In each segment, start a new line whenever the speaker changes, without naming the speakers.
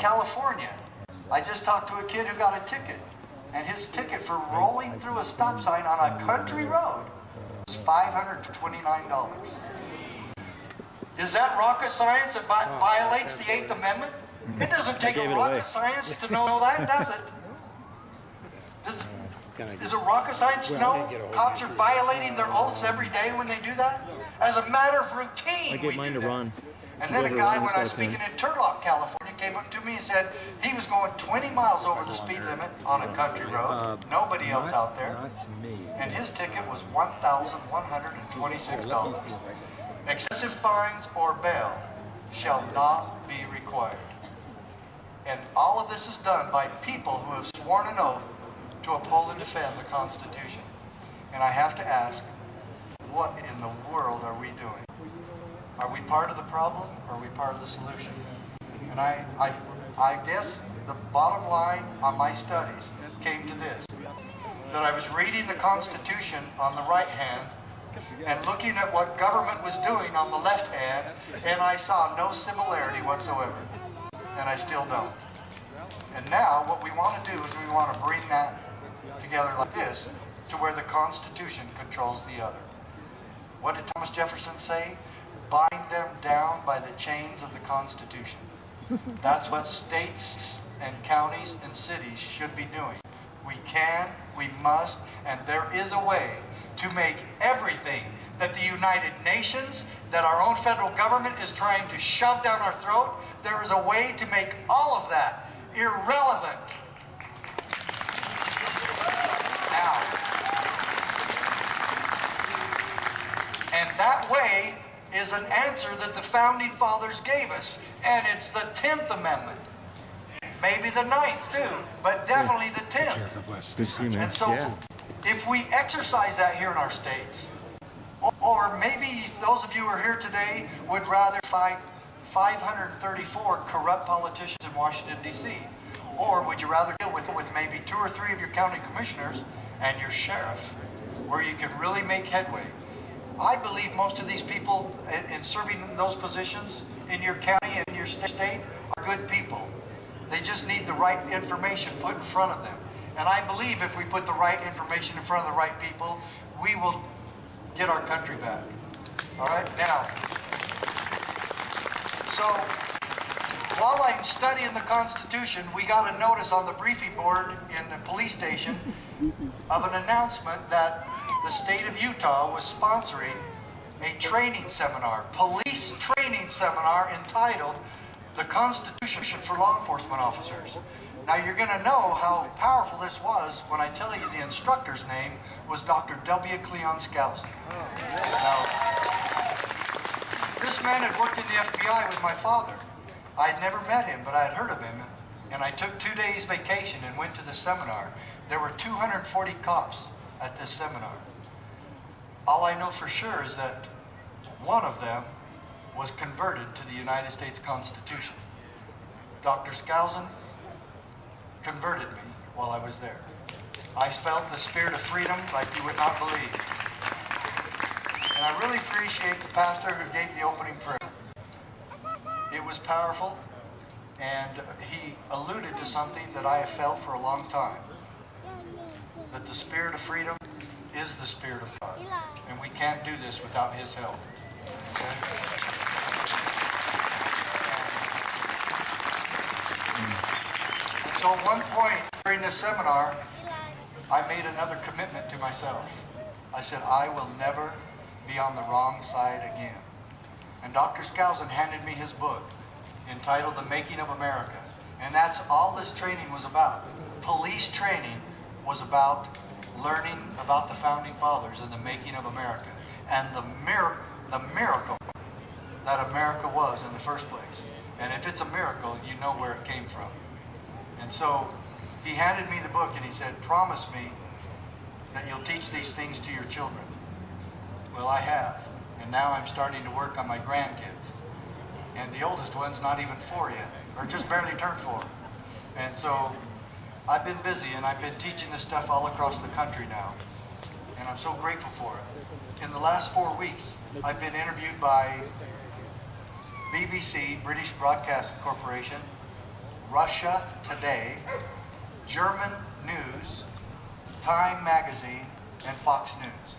California, I just talked to a kid who got a ticket, and his ticket for rolling through a stop sign on a country road was $529. Is that rocket science that violates the 8th Amendment? It doesn't take a rocket science to know that, does it? Is it rocket science to know cops are violating their oaths every day when they do that? As a matter of routine,
I gave mine to Ron.
And then a guy, when I was speaking in Turlock, California, came up to me and said he was going 20 miles over the speed limit on a country road, nobody else out there, and his ticket was $1,126. Excessive fines or bail shall not be required. And all of this is done by people who have sworn an oath to uphold and defend the Constitution. And I have to ask, what in the world are we doing? Are we part of the problem, or are we part of the solution? And I guess the bottom line on my studies came to this, that I was reading the Constitution on the right hand and looking at what government was doing on the left hand, and I saw no similarity whatsoever. And I still don't. And now what we want to do is we want to bring that together like this, to where the Constitution controls the other. What did Thomas Jefferson say? Bind them down by the chains of the Constitution. That's what states and counties and cities should be doing. We can, we must, and there is a way to make everything that the United Nations, that our own federal government is trying to shove down our throat, there is a way to make all of that irrelevant. Now, and that way is an answer that the Founding Fathers gave us, and it's the 10th Amendment. Maybe the 9th too, but definitely the 10th. And so, if we exercise that here in our states, or maybe those of you who are here today would rather fight 534 corrupt politicians in Washington, D.C., or would you rather deal with maybe 2 or 3 of your county commissioners and your sheriff, where you can really make headway? I believe most of these people in serving those positions in your county and in your state are good people. They just need the right information put in front of them. And I believe if we put the right information in front of the right people, we will get our country back. All right? Now, so while I'm studying the Constitution, we got a notice on the briefing board in the police station of an announcement that the state of Utah was sponsoring a training seminar, police training seminar entitled The Constitution for Law Enforcement Officers. Now you're going to know how powerful this was when I tell you the instructor's name was Dr. W. Cleon Skousen. Now, this man had worked in the FBI with my father. I had never met him, but I had heard of him, and I took 2 days vacation and went to the seminar. There were 240 cops at this seminar. All I know for sure is that one of them was converted to the United States Constitution. Dr. Skousen converted me while I was there. I felt the spirit of freedom like you would not believe. And I really appreciate the pastor who gave the opening prayer. It was powerful, and he alluded to something that I have felt for a long time, that the spirit of freedom is the Spirit of God, and we can't do this without His help. Okay? And so at one point during this seminar, I made another commitment to myself. I said, I will never be on the wrong side again. And Dr. Skousen handed me his book entitled The Making of America. And that's all this training was about. Police training was about learning about the Founding Fathers and the making of America, and the miracle that America was in the first place. And if it's a miracle, you know where it came from. And so he handed me the book and he said, promise me that you'll teach these things to your children. Well, I have. And now I'm starting to work on my grandkids. And the oldest one's not even 4 yet, or just barely turned 4. And so I've been busy, and I've been teaching this stuff all across the country now. And I'm so grateful for it. In the last 4 weeks, I've been interviewed by BBC, British Broadcasting Corporation, Russia Today, German News, Time Magazine, and Fox News.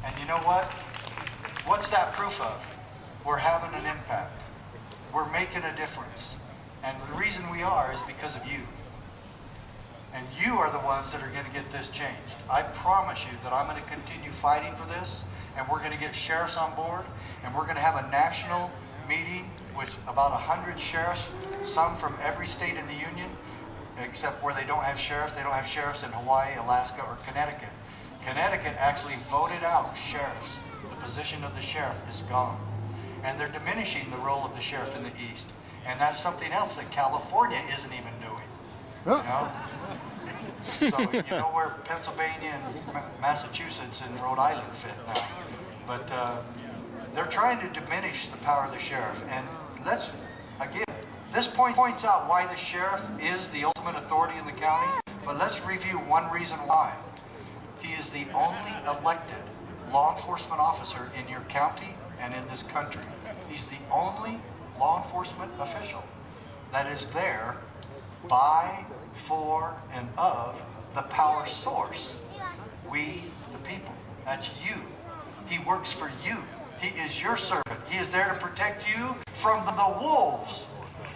And you know what? What's that proof of? We're having an impact. We're making a difference. And the reason we are is because of you. And you are the ones that are going to get this changed. I promise you that I'm going to continue fighting for this, and we're going to get sheriffs on board, and we're going to have a national meeting with about 100 sheriffs, some from every state in the union, except where they don't have sheriffs. They don't have sheriffs in Hawaii, Alaska, or Connecticut. Connecticut actually voted out sheriffs. The position of the sheriff is gone. And they're diminishing the role of the sheriff in the East. And that's something else that California isn't even doing. You know? So you know where Pennsylvania and Massachusetts and Rhode Island fit now. But they're trying to diminish the power of the sheriff. And let's, again, this points out why the sheriff is the ultimate authority in the county. But let's review one reason why. He is the only elected law enforcement officer in your county and in this country. He's the only law enforcement official that is there by, for, and of the power source. We, the people. That's you. He works for you. He is your servant. He is there to protect you from the wolves.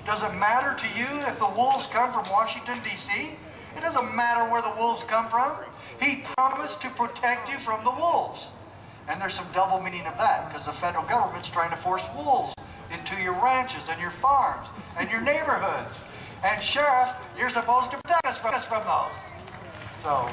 Does it matter to you if the wolves come from Washington, D.C.? It doesn't matter where the wolves come from. He promised to protect you from the wolves. And there's some double meaning of that, because the federal government's trying to force wolves into your ranches and your farms and your neighborhoods. And sheriff, you're supposed to protect us from those. So